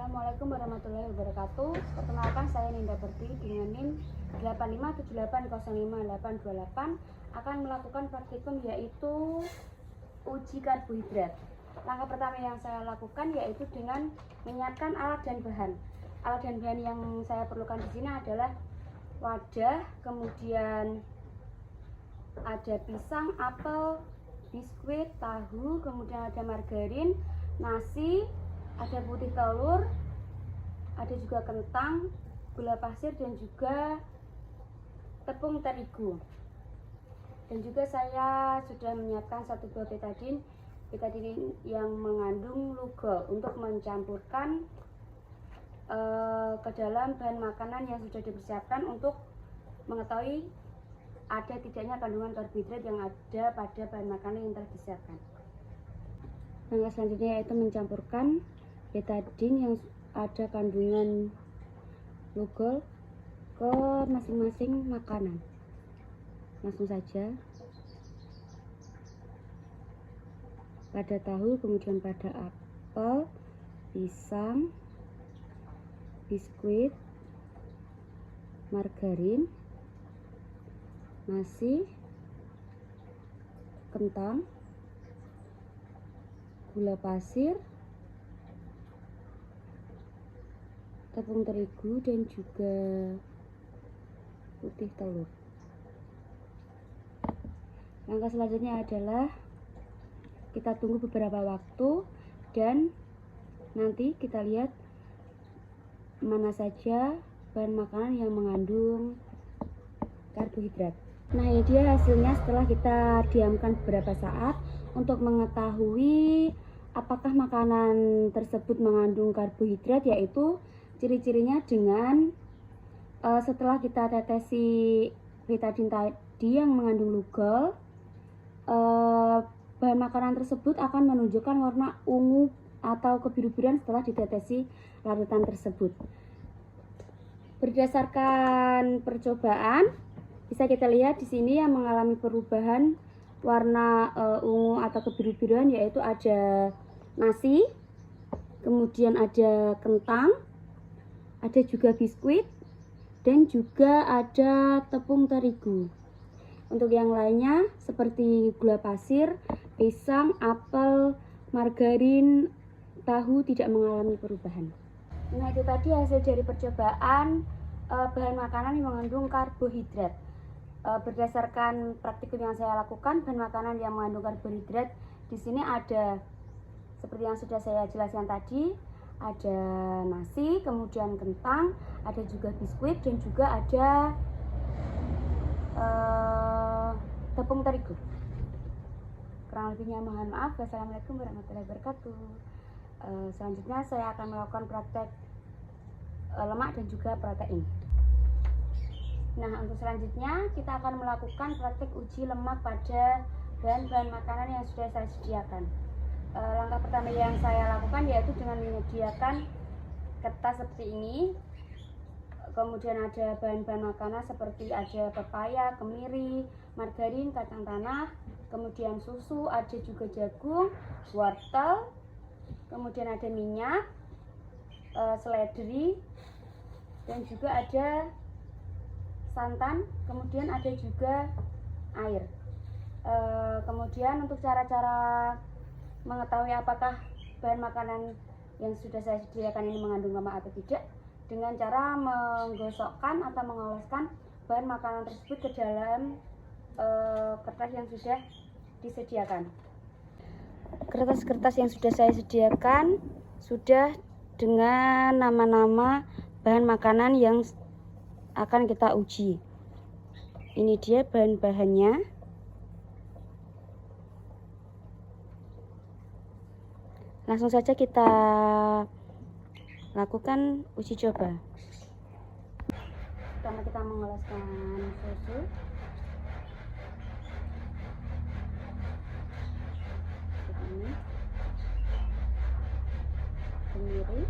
Assalamualaikum warahmatullahi wabarakatuh. Perkenalkan, saya Ninda Berti dengan NIM 857805828 akan melakukan praktikum yaitu uji karbohidrat. Langkah pertama yang saya lakukan yaitu dengan menyiapkan alat dan bahan. Alat dan bahan yang saya perlukan di sini adalah wadah, kemudian ada pisang, apel, biskuit, tahu, kemudian ada margarin, nasi, ada putih telur, ada juga kentang, gula pasir, dan juga tepung terigu. Dan juga saya sudah menyiapkan 1 buah betadine yang mengandung lugol untuk mencampurkan ke dalam bahan makanan yang sudah dipersiapkan untuk mengetahui ada tidaknya kandungan karbohidrat yang ada pada bahan makanan yang telah disiapkan. Langkah selanjutnya yaitu mencampurkan betadine yang ada kandungan lugol ke masing-masing makanan. Langsung saja pada tahu, kemudian pada apel, pisang, biskuit, margarin, nasi, kentang, gula pasir, tepung terigu, dan juga putih telur. Langkah selanjutnya adalah kita tunggu beberapa waktu dan nanti kita lihat mana saja bahan makanan yang mengandung karbohidrat. Nah, ini dia hasilnya setelah kita diamkan beberapa saat untuk mengetahui apakah makanan tersebut mengandung karbohidrat, yaitu ciri-cirinya dengan setelah kita tetesi betadine tadi yang mengandung lugol, bahan makanan tersebut akan menunjukkan warna ungu atau kebiru-biruan setelah ditetesi larutan tersebut. Berdasarkan percobaan, bisa kita lihat di sini yang mengalami perubahan warna ungu atau kebiru-biruan yaitu ada nasi, kemudian ada kentang, ada juga biskuit, dan juga ada tepung terigu. Untuk yang lainnya seperti gula pasir, pisang, apel, margarin, tahu tidak mengalami perubahan. Nah, itu tadi hasil dari percobaan bahan makanan yang mengandung karbohidrat. Berdasarkan praktikum yang saya lakukan, bahan makanan yang mengandung karbohidrat di sini ada seperti yang sudah saya jelaskan tadi, ada nasi, kemudian kentang, ada juga biskuit, dan juga ada tepung terigu. Kurang lebihnya mohon maaf. Wassalamualaikum warahmatullahi wabarakatuh. Selanjutnya saya akan melakukan praktek lemak dan juga protein. Nah, untuk selanjutnya kita akan melakukan praktek uji lemak pada bahan-bahan makanan yang sudah saya sediakan. Langkah pertama yang saya lakukan yaitu dengan menyediakan kertas seperti ini. Kemudian ada bahan-bahan makanan seperti ada pepaya, kemiri, margarin, kacang tanah, kemudian susu, ada juga jagung, wortel, kemudian ada minyak, seledri, dan juga ada santan, kemudian ada juga air. Kemudian untuk cara-cara mengetahui apakah bahan makanan yang sudah saya sediakan ini mengandung lemak atau tidak, dengan cara menggosokkan atau mengoleskan bahan makanan tersebut ke dalam kertas yang sudah disediakan. Kertas-kertas yang sudah saya sediakan sudah dengan nama-nama bahan makanan yang akan kita uji. Ini dia bahan-bahannya. Langsung saja kita lakukan uji coba. Pertama kita mengoleskan susu. Ini kemiri,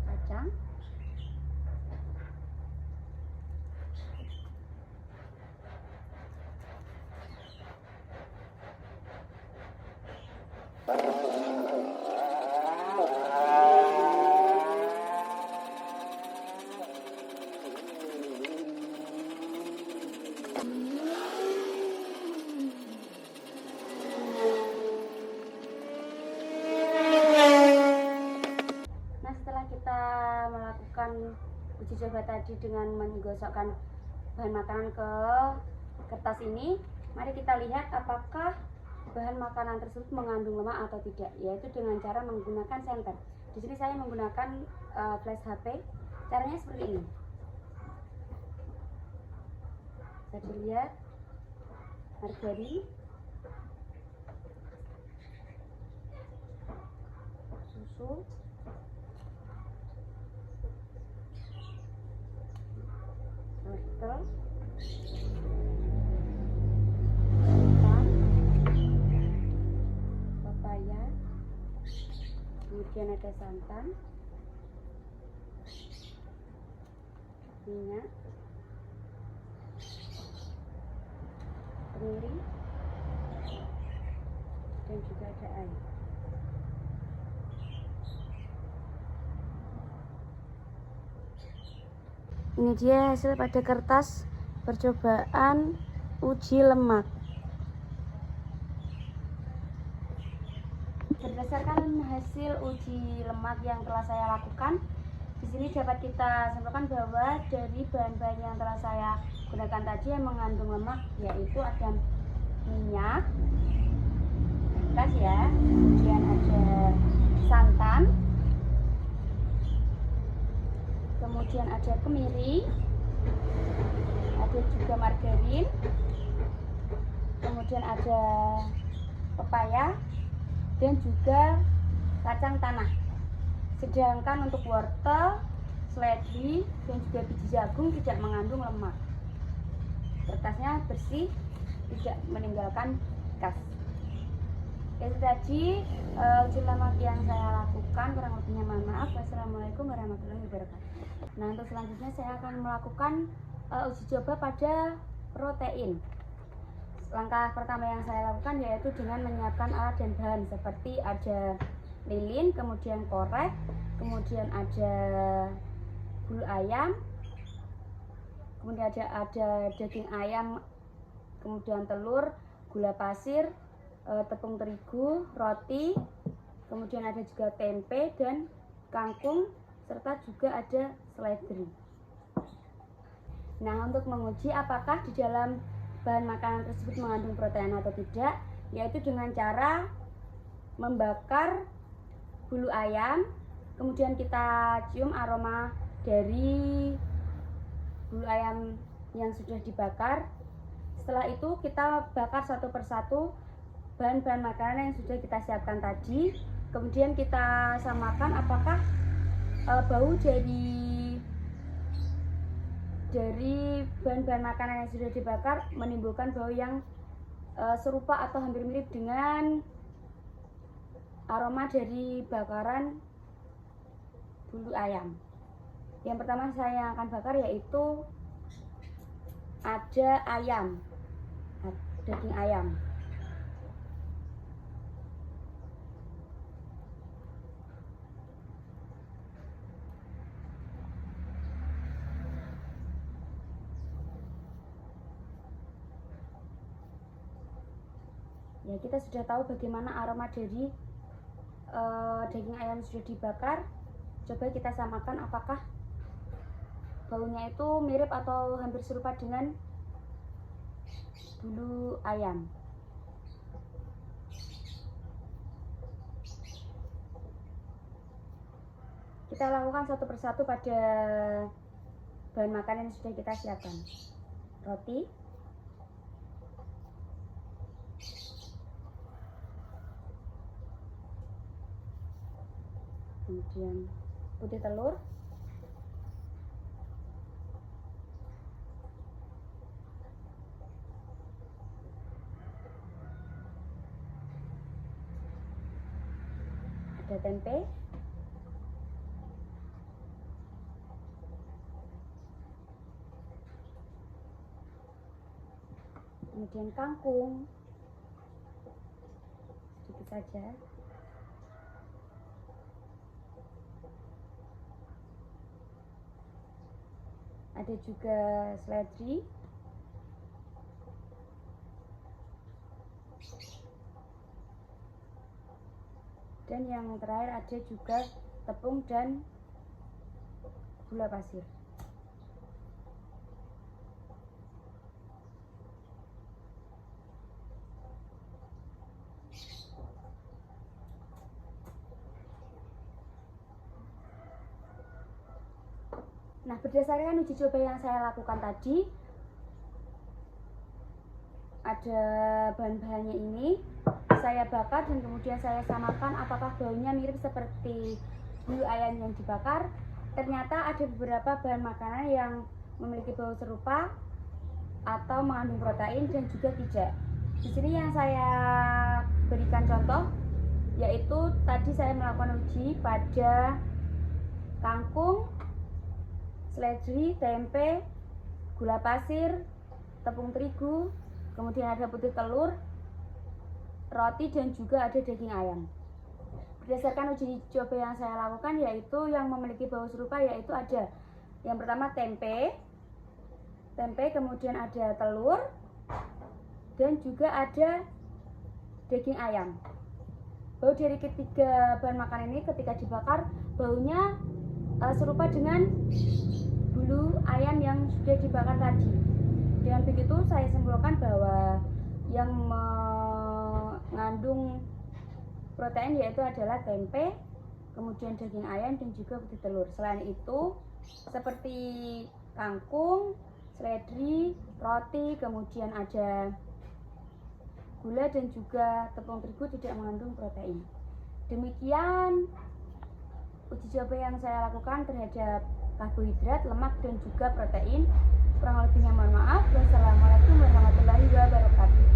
kacang, melakukan uji coba tadi dengan menggosokkan bahan makanan ke kertas ini, mari kita lihat apakah bahan makanan tersebut mengandung lemak atau tidak, yaitu dengan cara menggunakan senter. Di sini saya menggunakan flash HP. Caranya seperti ini. Bisa dilihat margarin, susu, wortel, santan, pepaya, kemudian ada santan, minyak, kemiri, dan juga ada air. Ini dia hasil pada kertas percobaan uji lemak. Berdasarkan hasil uji lemak yang telah saya lakukan, di sini dapat kita simpulkan bahwa dari bahan-bahan yang telah saya gunakan tadi yang mengandung lemak, yaitu ada minyak, bekas ya, kemudian ada santan, kemudian ada kemiri, ada juga margarin, kemudian ada pepaya, dan juga kacang tanah. Sedangkan untuk wortel, seledri, dan juga biji jagung tidak mengandung lemak. Kertasnya bersih, tidak meninggalkan bekas. Itu tadi uji lemak yang saya lakukan, kurang lebihnya mohon maaf. Wassalamualaikum warahmatullahi wabarakatuh. Nah, untuk selanjutnya saya akan melakukan uji coba pada protein. Langkah pertama yang saya lakukan yaitu dengan menyiapkan alat dan bahan seperti ada lilin, kemudian korek, kemudian ada bulu ayam, kemudian ada daging ayam, kemudian telur, gula pasir, tepung terigu, roti, kemudian ada juga tempe dan kangkung, serta juga ada seledri. Nah, untuk menguji apakah di dalam bahan makanan tersebut mengandung protein atau tidak, yaitu dengan cara membakar bulu ayam, kemudian kita cium aroma dari bulu ayam yang sudah dibakar. Setelah itu kita bakar satu persatu bahan-bahan makanan yang sudah kita siapkan tadi, kemudian kita samakan apakah bau dari bahan-bahan makanan yang sudah dibakar menimbulkan bau yang serupa atau hampir mirip dengan aroma dari bakaran bulu ayam. Yang pertama saya akan bakar yaitu ada ayam, daging ayam. Ya, kita sudah tahu bagaimana aroma dari daging ayam sudah dibakar. Coba kita samakan apakah baunya itu mirip atau hampir serupa dengan bulu ayam. Kita lakukan satu persatu pada bahan makanan yang sudah kita siapkan. Roti, kemudian putih telur, ada tempe, kemudian kangkung sedikit saja, ada juga seledri, dan yang terakhir ada juga tepung dan gula pasir. Nah, berdasarkan uji coba yang saya lakukan tadi, ada bahan-bahannya ini, saya bakar dan kemudian saya samakan apakah baunya mirip seperti bulu ayam yang dibakar. Ternyata ada beberapa bahan makanan yang memiliki bau serupa atau mengandung protein dan juga tidak. Di sini yang saya berikan contoh, yaitu tadi saya melakukan uji pada kangkung, seledri, tempe, gula pasir, tepung terigu, kemudian ada putih telur, roti, dan juga ada daging ayam. Berdasarkan uji coba yang saya lakukan, yaitu yang memiliki bau serupa, yaitu ada yang pertama tempe, kemudian ada telur, dan juga ada daging ayam. Bau dari ketiga bahan makanan ini ketika dibakar, baunya serupa dengan bulu ayam yang sudah dibakar tadi. Dengan begitu saya simpulkan bahwa yang mengandung protein yaitu adalah tempe, kemudian daging ayam, dan juga putih telur. Selain itu seperti kangkung, seledri, roti, kemudian ada gula dan juga tepung terigu tidak mengandung protein. Demikian uji coba yang saya lakukan terhadap karbohidrat, lemak, dan juga protein. Kurang lebihnya mohon maaf. Wassalamualaikum warahmatullahi wabarakatuh.